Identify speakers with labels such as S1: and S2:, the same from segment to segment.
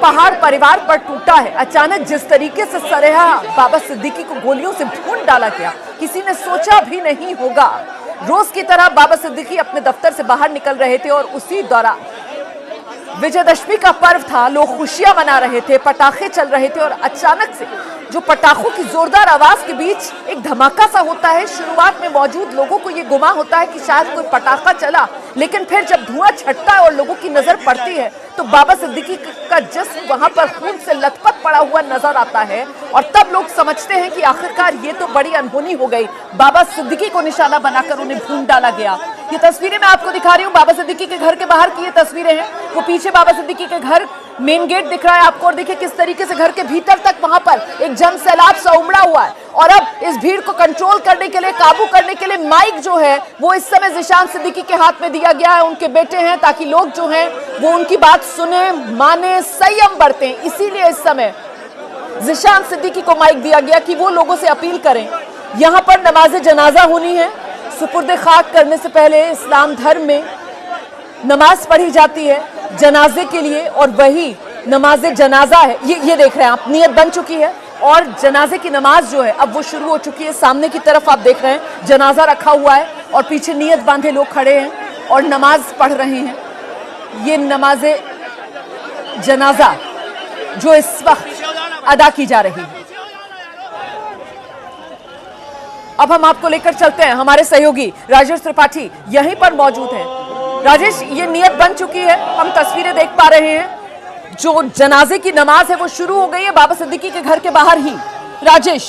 S1: पहाड़ परिवार पर टूटा है। अचानक जिस तरीके से सरेहा बाबा सिद्दीकी को गोलियों से भून डाला गया, किसी ने सोचा भी नहीं होगा। रोज की तरह बाबा सिद्दीकी अपने दफ्तर से बाहर निकल रहे थे और उसी दौरान विजयदशमी का पर्व था। लोग खुशियां मना रहे थे, पटाखे चल रहे थे और अचानक से जो पटाखों की जोरदार आवाज के बीच एक धमाका सा होता है। शुरुआत में मौजूद लोगों को यह गुमान होता है कि शायद कोई पटाखा चला, लेकिन फिर जब धुआं छटता है और लोगों की नजर पड़ती है तो बाबा सिद्दीकी का जिस्म वहां पर खून से लथपथ पड़ा हुआ नजर आता है और तब लोग समझते हैं कि आखिरकार ये तो बड़ी अनहोनी हो गई। बाबा सिद्दीकी को निशाना बनाकर उन्हें भून डाला गया। ये तस्वीरें मैं आपको दिखा रही हूँ, बाबा सिद्दीकी के घर के बाहर की ये तस्वीरें हैं। वो पीछे बाबा सिद्दीकी के घर मेन गेट दिख रहा है आपको और देखिए किस तरीके से घर के भीतर तक वहां पर एक जन सैलाब सा उमड़ा हुआ है। और अब इस भीड़ को कंट्रोल करने के लिए, काबू करने के लिए माइक जो है वो इस समय ज़ीशान सिद्दीकी के हाथ में दिया गया है। उनके बेटे हैं, ताकि लोग जो हैं वो उनकी बात सुने, माने, संयम बरतें। इसीलिए इस समय ज़ीशान सिद्दीकी को माइक दिया गया कि वो लोगों से अपील करें। यहाँ पर नमाज जनाजा होनी है। सुपुर्द खाक करने से पहले इस्लाम धर्म में नमाज पढ़ी जाती है जनाजे के लिए और वही नमाज जनाजा है। ये देख रहे हैं आप, नियत बन चुकी है और जनाजे की नमाज जो है अब वो शुरू हो चुकी है। सामने की तरफ आप देख रहे हैं जनाजा रखा हुआ है और पीछे नियत बांधे लोग खड़े हैं और नमाज पढ़ रहे हैं। ये नमाज जनाजा जो इस वक्त अदा की जा रही है। अब हम आपको लेकर चलते हैं, हमारे सहयोगी राजेश त्रिपाठी यहीं पर मौजूद हैं। राजेश, ये नियत बन चुकी है, हम तस्वीरें देख पा रहे हैं। जो जनाजे की नमाज है वो शुरू हो गई है बाबा सिद्दीकी के घर के बाहर ही। राजेश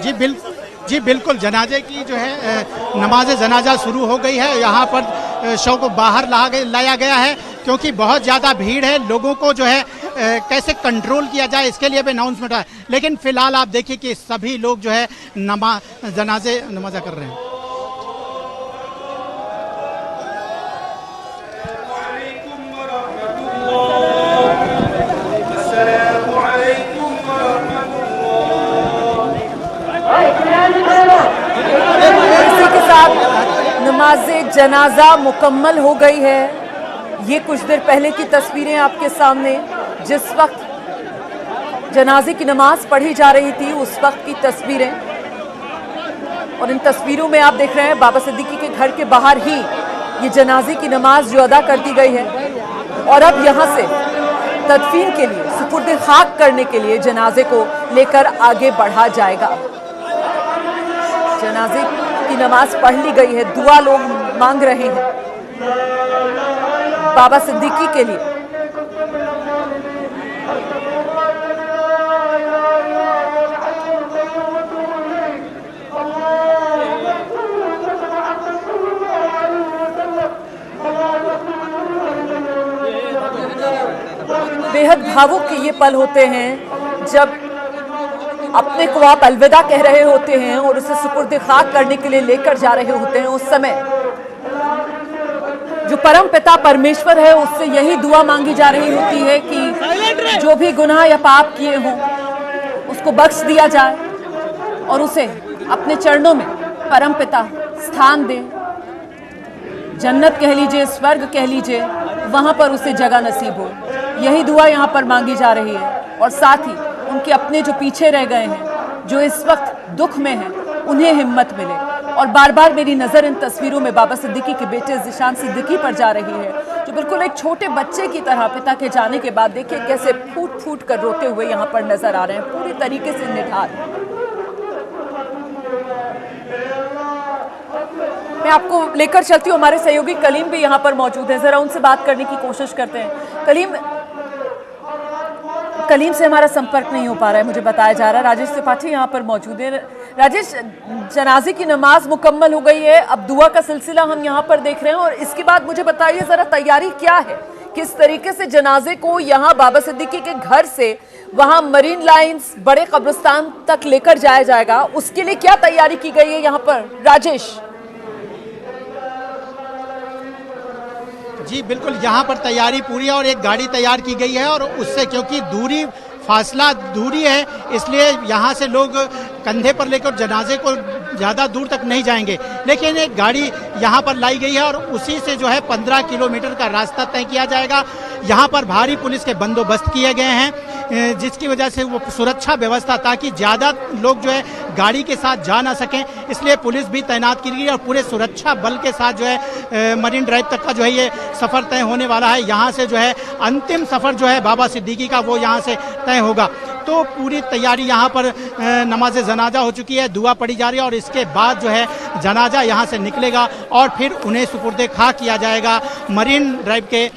S2: जी बिल्कुल, जनाजे की जो है नमाज जनाजा शुरू हो गई है। यहाँ पर शव को बाहर लाया गया है क्योंकि बहुत ज़्यादा भीड़ है। लोगों को जो है कैसे कंट्रोल किया जाए इसके लिए भी अनाउंसमेंट है। लेकिन फिलहाल आप देखिए कि सभी लोग जो है नमाजा कर रहे हैं।
S1: इसी के साथ नमाज जनाजा मुकम्मल हो गई है। ये कुछ देर पहले की तस्वीरें आपके सामने, जिस वक्त जनाजे की नमाज पढ़ी जा रही थी उस वक्त की तस्वीरें। और इन तस्वीरों में आप देख रहे हैं बाबा सिद्दीकी के घर के बाहर ही ये जनाजे की नमाज जो अदा कर दी गई है। और अब यहाँ से तदफीन के लिए, सुपुर्द खाक करने के लिए जनाजे को लेकर आगे बढ़ा जाएगा। जनाजे की नमाज पढ़ ली गई है, दुआ लोग मांग रहे हैं बाबा सिद्दीकी के लिए। बेहद भावुक ये पल होते हैं जब अपने को आप अलविदा कह रहे होते हैं और उसे सुपुर्द खाक करने के लिए लेकर जा रहे होते हैं। उस समय जो परम पिता परमेश्वर है उससे यही दुआ मांगी जा रही होती है कि जो भी गुनाह या पाप किए हों उसको बख्श दिया जाए और उसे अपने चरणों में परम पिता स्थान दे। जन्नत कह लीजिए, स्वर्ग कह लीजिए, वहां पर उसे जगह नसीब हो। यही दुआ यहाँ पर मांगी जा रही है। और साथ ही उनके अपने जो पीछे रह गए हैं, जो इस वक्त दुख में हैं, उन्हें हिम्मत मिले। और बार बार मेरी नज़र इन तस्वीरों में बाबा सिद्दीकी के बेटे ज़ीशान सिद्दीकी पर जा रही है, जो बिल्कुल एक छोटे बच्चे की तरह पिता के जाने के बाद देखिए कैसे फूट फूट कर रोते हुए यहाँ पर नजर आ रहे हैं, पूरी तरीके से निढाल। मैं आपको लेकर चलती हूँ, हमारे सहयोगी कलीम भी यहाँ पर मौजूद है, जरा उनसे बात करने की कोशिश करते हैं। कलीम से हमारा संपर्क नहीं हो पा रहा है, मुझे बताया जा रहा है। राजेश त्रिपाठी यहाँ पर मौजूद है। राजेश, जनाजे की नमाज मुकम्मल हो गई है, अब दुआ का सिलसिला हम यहाँ पर देख रहे हैं और इसके बाद मुझे बताइए जरा तैयारी क्या है, किस तरीके से जनाजे को यहाँ बाबा सिद्दीकी के घर से वहाँ मरीन लाइन्स बड़े कब्रिस्तान तक लेकर जाया जाएगा, उसके लिए क्या तैयारी की गई है यहाँ पर? राजेश
S2: जी बिल्कुल, यहाँ पर तैयारी पूरी है और एक गाड़ी तैयार की गई है और उससे क्योंकि फासला दूरी है इसलिए यहाँ से लोग कंधे पर लेकर जनाजे को ज़्यादा दूर तक नहीं जाएंगे, लेकिन एक गाड़ी यहाँ पर लाई गई है और उसी से जो है 15 किलोमीटर का रास्ता तय किया जाएगा। यहाँ पर भारी पुलिस के बंदोबस्त किए गए हैं, जिसकी वजह से वो सुरक्षा व्यवस्था, ताकि ज़्यादा लोग जो है गाड़ी के साथ जा ना सकें, इसलिए पुलिस भी तैनात की गई और पूरे सुरक्षा बल के साथ जो है मरीन ड्राइव तक का जो है ये सफ़र तय होने वाला है। यहाँ से जो है अंतिम सफ़र जो है बाबा सिद्दीकी का वो यहाँ से तय होगा। तो पूरी तैयारी यहाँ पर नमाज जनाजा हो चुकी है, दुआ पढ़ी जा रही है और इसके बाद जो है जनाजा यहाँ से निकलेगा और फिर उन्हें सुपुर्द खाक किया जाएगा मरीन ड्राइव के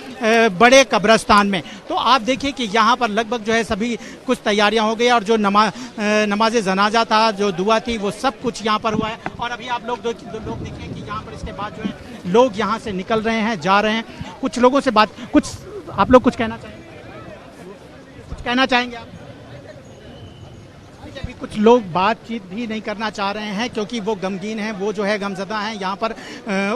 S2: बड़े कब्रस्तान में। तो आप देखिए कि यहाँ पर लगभग जो है सभी कुछ तैयारियां हो गई और जो नमाज जनाजा था, जो दुआ थी, वो सब कुछ यहाँ पर हुआ है। और अभी आप लोग लोग देखिए कि यहाँ पर इसके बाद जो है लोग यहाँ से निकल रहे हैं, जा रहे हैं। कुछ लोगों से बात, कुछ आप लोग कुछ कहना चाहेंगे? कुछ कहना चाहेंगे आप? अभी कुछ लोग बातचीत भी नहीं करना चाह रहे हैं क्योंकि वो गमगीन हैं, वो जो है गमज़दा हैं। यहाँ पर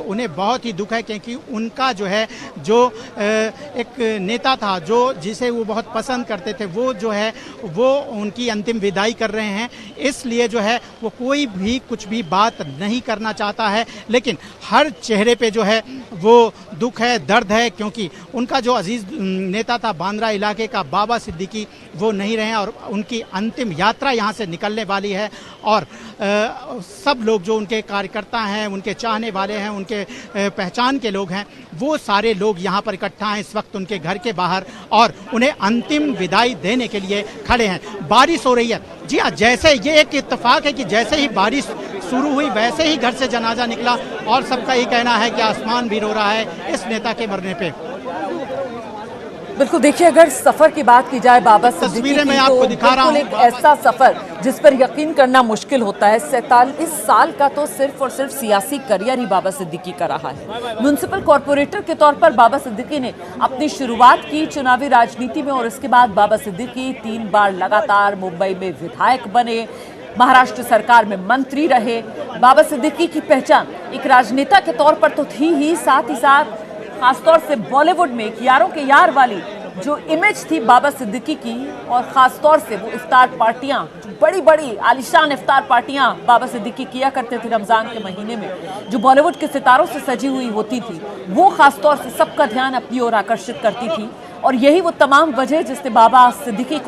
S2: उन्हें बहुत ही दुख है क्योंकि उनका जो है जो एक नेता था, जो जिसे वो बहुत पसंद करते थे, वो जो है वो उनकी अंतिम विदाई कर रहे हैं। इसलिए जो है वो कोई भी कुछ भी बात नहीं करना चाहता है, लेकिन हर चेहरे पे जो है वो दुख है, दर्द है, क्योंकि उनका जो अजीज़ नेता था बांद्रा इलाके का बाबा सिद्दीकी, वो नहीं रहे और उनकी अंतिम यात्रा यहाँ से निकलने वाली है। और सब लोग जो उनके कार्यकर्ता हैं, उनके चाहने वाले हैं, उनके पहचान के लोग हैं, वो सारे लोग यहाँ पर इकट्ठा हैं इस वक्त उनके घर के बाहर और उन्हें अंतिम विदाई देने के लिए खड़े हैं। बारिश हो रही है। जी हाँ, जैसे ये एक इत्तेफाक है कि जैसे ही बारिश शुरू हुई वैसे ही घर से जनाजा निकला और सबका ये कहना है कि आसमान भी रो रहा है इस नेता के मरने पे।
S1: बिल्कुल, देखिए अगर सफर की बात की जाए बाबा सिद्दीकी की,
S2: मैं आपको दिखा रहा हूं
S1: एक ऐसा सफर जिस पर यकीन करना मुश्किल होता है। 47 साल का तो सिर्फ और सिर्फ सियासी करियर ही बाबा सिद्दीकी का रहा है। म्युनिसिपल कॉर्पोरेटर के तौर पर बाबा सिद्दीकी ने अपनी शुरुआत की चुनावी राजनीति में और इसके बाद बाबा सिद्दीकी 3 बार लगातार मुंबई में विधायक बने, महाराष्ट्र सरकार में मंत्री रहे। बाबा सिद्दीकी की पहचान एक राजनेता के तौर पर तो थी ही, साथ ही साथ खासतौर से बॉलीवुड में एक यारों के यार वाली जो इमेज थी बाबा सिद्दीकी की, और ख़ासतौर से वो इफ्तार पार्टियां, बड़ी बड़ी आलिशान इफ्तार पार्टियां बाबा सिद्दीकी किया करते थे रमज़ान के महीने में, जो बॉलीवुड के सितारों से सजी हुई होती थी, वो ख़ासतौर से सबका ध्यान अपनी ओर आकर्षित करती थी। और यही वो तमाम वजह जिसने बाबा सिद्दीकी को